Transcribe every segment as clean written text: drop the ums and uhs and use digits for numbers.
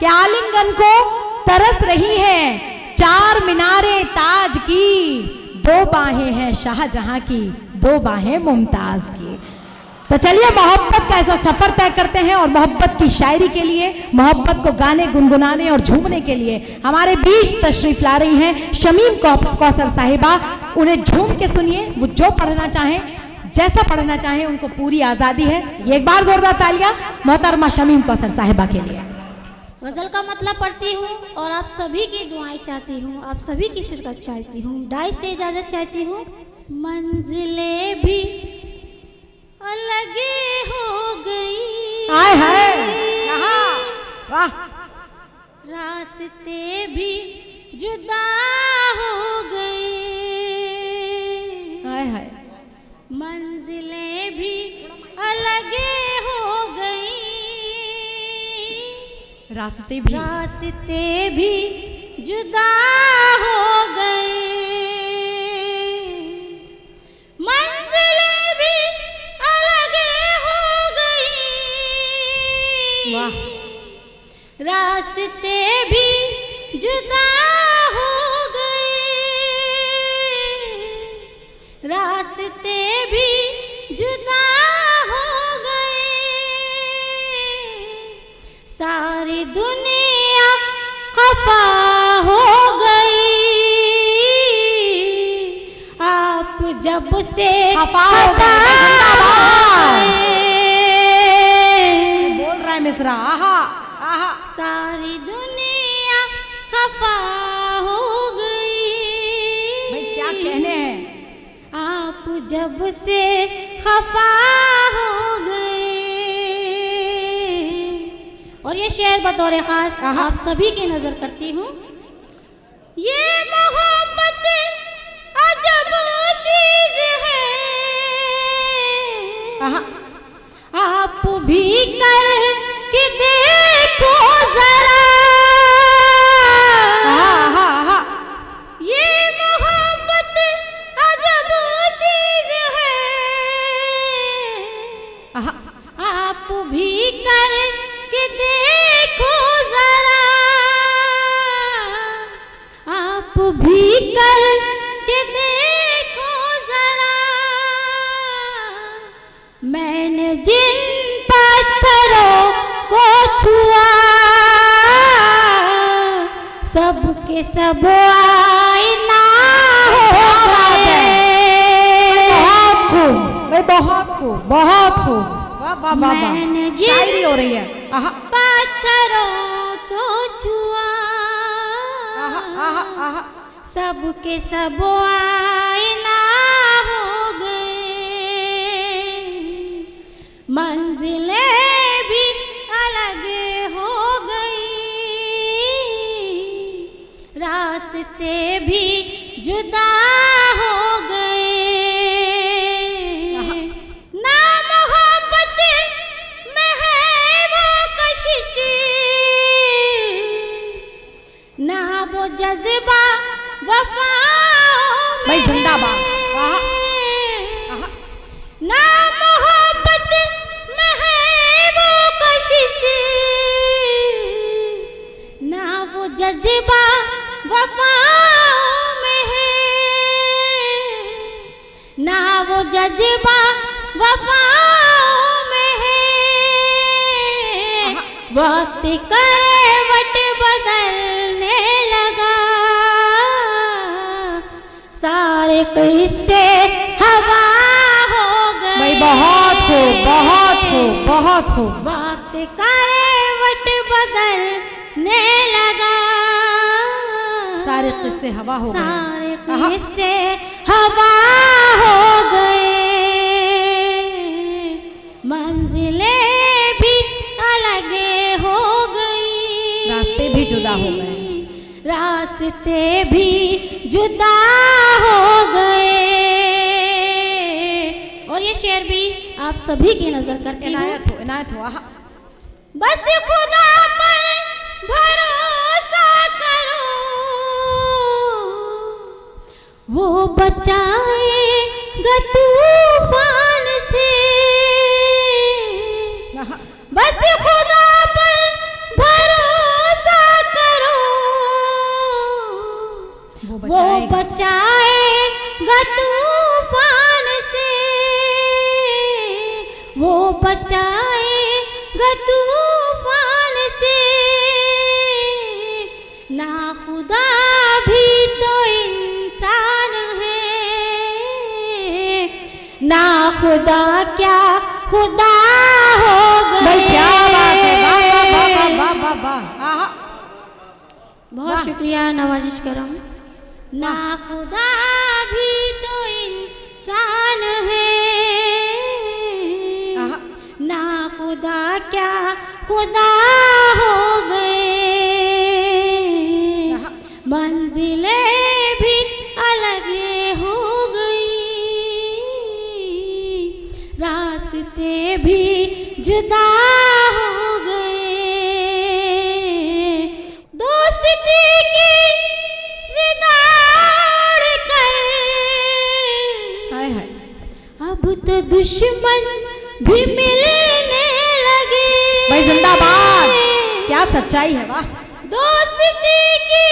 कि आलिंगन को तरस रही हैं, चार मीनारे ताज की, दो बाहें हैं शाहजहां की, दो बाहें मुमताज की। तो चलिए मोहब्बत का ऐसा सफर तय करते हैं और मोहब्बत की शायरी के लिए, मोहब्बत को गाने गुनगुनाने और झूमने के लिए हमारे बीच तशरीफ ला रही हैं शमीम कौसर साहिबा। उन्हें झूम के सुनिए, वो जो पढ़ना चाहें, जैसा पढ़ना चाहें, उनको पूरी आज़ादी है। ये एक बार जोरदार तालियां मोहतरमा शमीम कौसर साहिबा के लिए। गज़ल का मतलब पढ़ती हूँ और आप सभी की दुआएं चाहती हूँ, आप सभी की शिरकत चाहती हूँ। डाइस से इजाज़त चाहती हूँ। मंजिलें भी अलग हो गई, हाय हाय, वाह, रास्ते भी जुदा हो गए, हाय हाय, मंजिलें भी अलग हो गई, रास्ते भी जुदा हो गए, मंजिलें भी अलग हो गई, वाह, रास्ते भी जुदा हो गए, रास्ते भी जुदा हो गए, सारी दुनिया खफा हो गई, आप जब से खफा हो गए। बोल रहा है मिश्रा, आहा आहा, सारी दुनिया खफा हो गई। भाई क्या कहने हैं, आप जब से खफा हो गए। और ये शेर बतौर खास आप सभी की नजर करती हूँ। ये मोहब्बत अजब चीज है, आप भी कर के देखो जरा, ये मोहब्बत अजब चीज है, आप भी कर के देखो जरा, आप भी कर के देखो जरा, मैंने जिन पत्थरों को छुआ, सब के सब आईना हो गए। बहुत खूब भाई, बहुत खूब, बहुत खूब, वाह वाह वाह वाह, मैंने शायरी हो रही है। पत्थरों को छुआ, आहा, सब के सब आईना हो गए, मंजिलें भी अलग हो गई, रास्ते भी जुदा हो गए, ना मोहब्बत में है वो कशिश, ना वो जज्बा वफाओं में, भाई जिंदाबाद, ना मोहब्बत में है वो कशिश, ना वो जज्बा वफाओं में है, ना वो जज्बा वफाओं में है, वक्त करवट बदलने लगा, सारे किस्से हवा हो गए। भाई बहुत खूब, बहुत खूब, बहुत खूब, वक्त करवट बदलने लगा, सारे किस्से हवा हो गए, सारे किस्से हवा हो गए, मंजिलें भी अलग हो गई, रास्ते भी जुदा हो गए, रास्ते भी जुदा हो गए। और ये शेर भी आप सभी की नजर करती हूँ। इनायत हो, आहा, बस खुदा पर भरोसा करो, वो बचाएगा तूफान से, बस खुदा पर भरोसा खुदा हो गए। भाई क्या बात है, वाह वाह वाह वाह वाह वाह वाह, आहा। बहुत शुक्रिया नवाजिश करम। ना खुदा भी तो इंसान है, ना खुदा क्या खुदा हो गए। मंजिलें भी अलग हो गई, रास्ते भी जुदा हो गए। दोस्ती की रिदाड़ कर हाय हाय, अब तो दुश्मन भी मिलने लगे। भाई जिंदाबाद, क्या सच्चाई है, वाह। दोस्ती की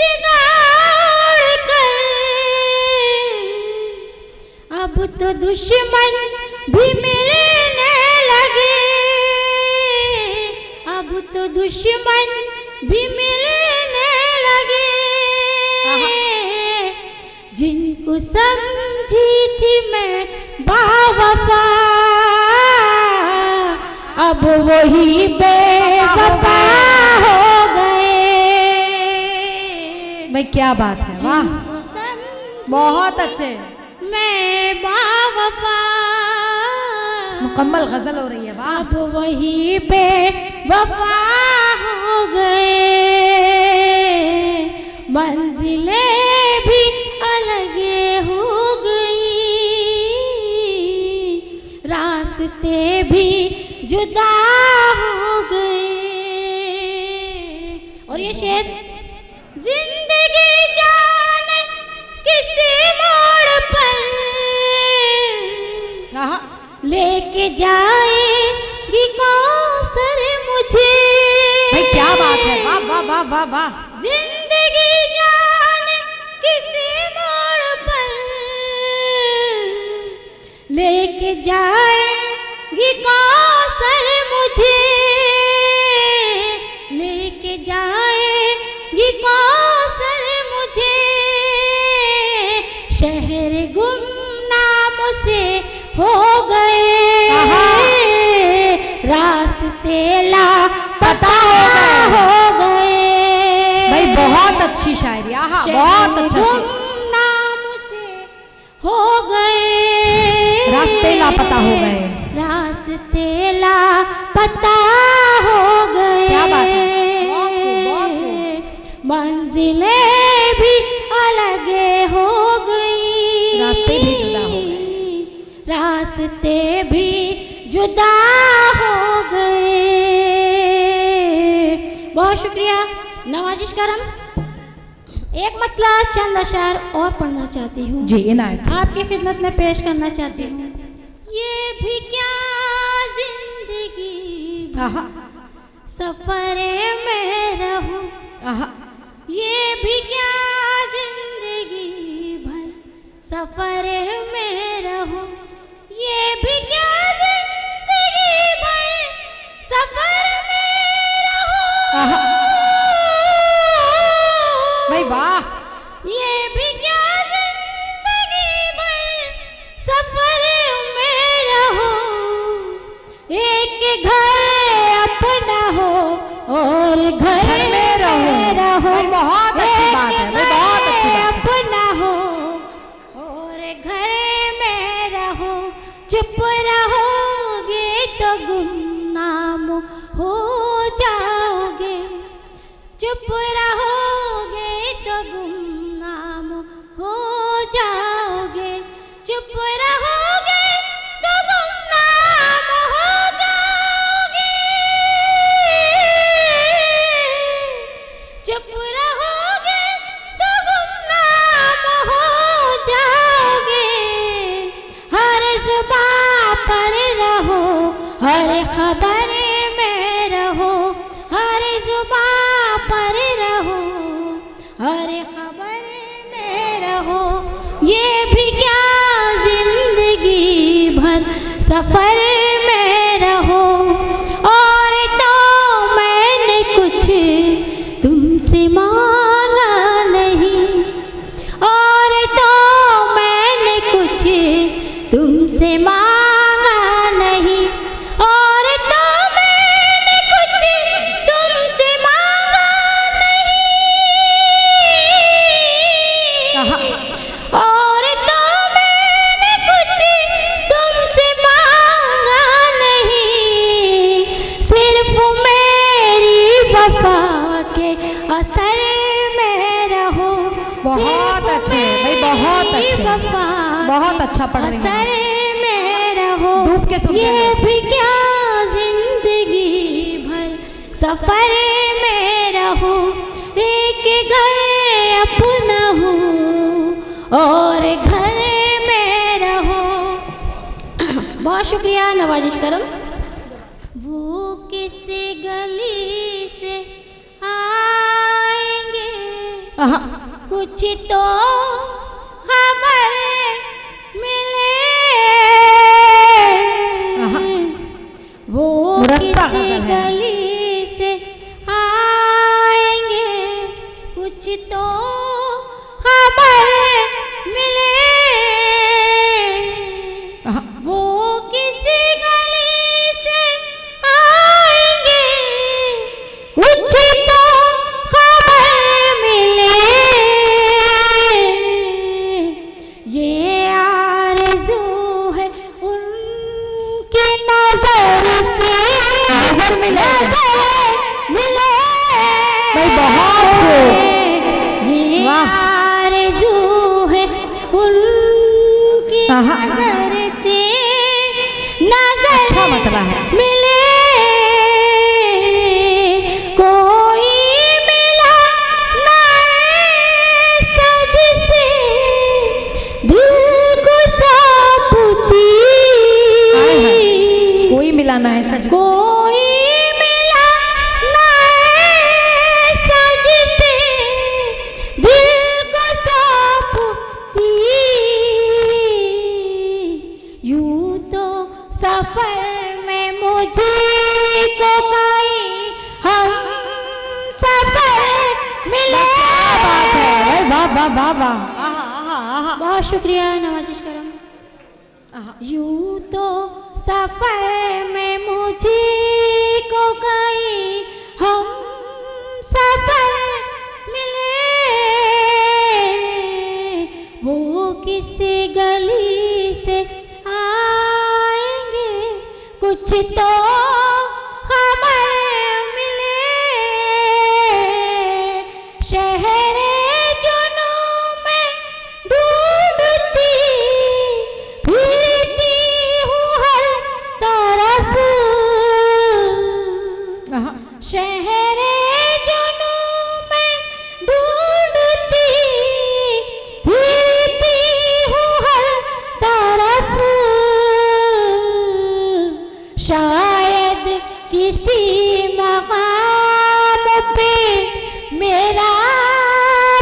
रिदाड़ कर अब तो दुश्मन भी मिलने लगे, अब तो दुश्मन भी मिलने लगे। जिनको समझी थी मैं बावफा, अब वही बेवफा हो गए। भाई क्या बात है, वाह, जिनको समझी बहुत अच्छे, मैं बावफा, मुकम्मल गजल हो रही है, वाह। अब वही बेवफा हो गए। मंजिलें भी अलग हो गई, रास्ते भी जुदा हो गए। और ये शेर, जिंदगी जाने किसी मोड़ पर आहा, लेके जाएगी कौसर मुझे। भाई क्या बात है, वाह वाह वाह वाह वाह। जिंदगी जाने किसी मोड़ पर लेके जाएगी कौसर मुझे, लेके जाएगी कौसर मुझे। शहर गुमनाम से हो गए, रास्ते लापता हो गए। भाई बहुत अच्छी शायरी, आहा, बहुत अच्छा शेर। नाम से हो गए, रास्ते लापता हो गए, रास्ते लापता हो गए। क्या बात है, बहुत खूब, बहुत खूब। मंजिलें भी अलग हो गई, रास्ते भी जुदा हो गए, रास्ते भी जुदा हो गए। बहुत शुक्रिया नवाजिश करम। एक मतलब चंद अशार और पढ़ना चाहती हूँ, जी इनायत। आपकी खिदमत में पेश करना चाहती हूँ। ये भी क्या जिंदगी आहा, सफरे में रहूं, आहा, ये भी क्या जिंदगी भर सफरे में रहूं, ये भी क्या जिंदगी भर सफर में रहूं। आहा, भाई वाह, ये भी क्या जिंदगी भर सफर में रहूं। एक घर अपना हो और घर में रहो। भाई बहुत अच्छी बात है, भाई बहुत अच्छी बात है। अपना हो और घर में रहो। चुप रहोगे तो गुमनाम हो जाओगे, चुप रहोगे तो गुमनाम हो जाओगे, चुप रहोगे तो गुमनाम हो जाओगे, चुप रहोगे तो गुमनाम हो जाओगे। हर ज़ुबां पर रहो, हर खबर में रहो, हर ज़ुबां पर रहो, हर खबर में रहो। ये भी क्या जिंदगी भर सफर में रहो। और तो मैंने कुछ तुमसे मांगा नहीं, और तो मैंने कुछ तुमसे मांगा नहीं। बहुत अच्छे भाई, बहुत अच्छे, बहुत अच्छा पढ़ रही हैं। असर में रहो, डूब के सुन रहे ये हैं। भी क्या जिंदगी भर सफर में रहो, एक घर अपना हो और घर में रहो। बहुत शुक्रिया, नवाजिश करम। वो किसी गली से आएंगे, कुछ तो खबर मिले, वो मुरस्सा किसी गजल है। गली से आएंगे, कुछ तो खबर मिले, वो किसी गली से आएंगे, कुछ तो खबर मिले, ये आरज़ू है उनकी नजर से, नजर मिले, मिले भाई बहुत खूब। ये वाह। आरज़ू है उनकी नजर से, नजर अच्छा मतलब है। मिले, कोई मिला ना ऐसा जिसे दिल को सौंपती, कोई मिला ना ऐसा जिस कोई मिला ना ऐसा जिसे दिल को सौंपती, यूं तो सफर में मुझे को कहीं हम सफर मिले। बात है, वाह वाह वाह वाह। बहुत शुक्रिया, नवाजिश करम। यूं तो सफर में मुझे को कहीं हम सफर मिले, वो किसी गली से आएंगे, कुछ तो खबर मिले, शहर जुनून में ढूंढती फिरती हूँ हर तरफ, शहर जुनून में ढूंढती फिरती हूँ हर तरफ, शायद किसी मकाम पे मेरा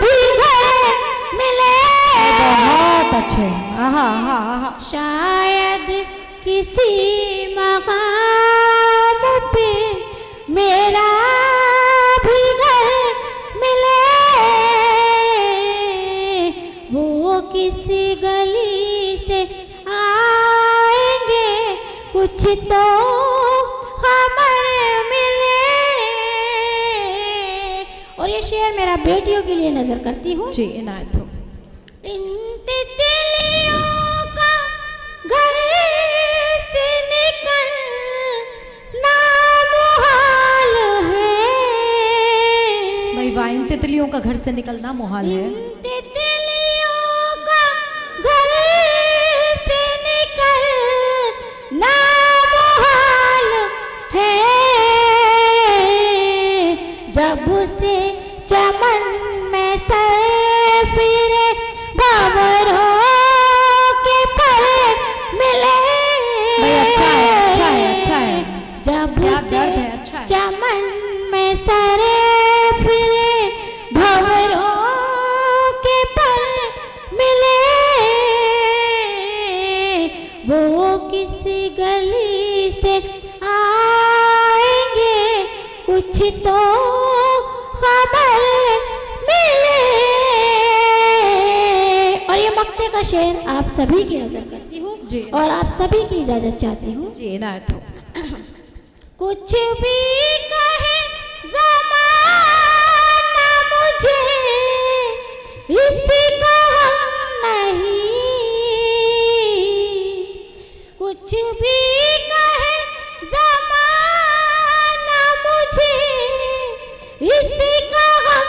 भी घर मिले, बहुत अच्छे। शायद किसी मकाम पे मेरा भी घर मिले, वो किसी गली से आएंगे, कुछ तो खबर मिले। और ये शेर मेरा बेटियों के लिए नजर करती हूँ। जी, इनायत हो। इन तितलियों का घर से निकलना मुहाल है, भाई वाह, इन तितलियों का घर से निकलना मुहाल है। इन तितलियों का घर से निकलना मुहाल है, जब से चमन में सर फिरे भंवरों के पर मिले। भाई अच्छा है, अच्छा है, अच्छा है। जब क्या से दर्द है, अच्छा है। चमन में सर फिरे भंवरों के पर मिले, वो किसी गली से आएंगे, कुछ तो खबर मिले। और ये मक्ते का शेर आप सभी की नजर करती हूँ जी। और आप सभी की इजाजत चाहती हूँ। जी, इनायत हो। कुछ भी कहे ज़माना मुझे, इसका हम नहीं, कुछ भी कहे ज़माना मुझे, इसका हम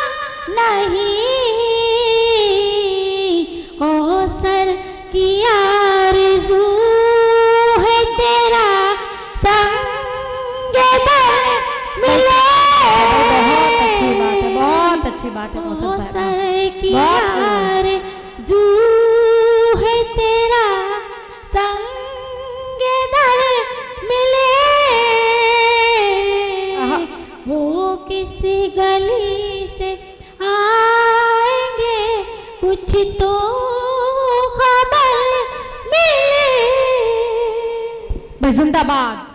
नहीं, अच्छी बात है कौसर साहब। सर की बहुत खूब। यार जू है तेरा संग दर मिले आहा। वो किसी गली से आएंगे कुछ तो खबर मिले। जिंदाबाद।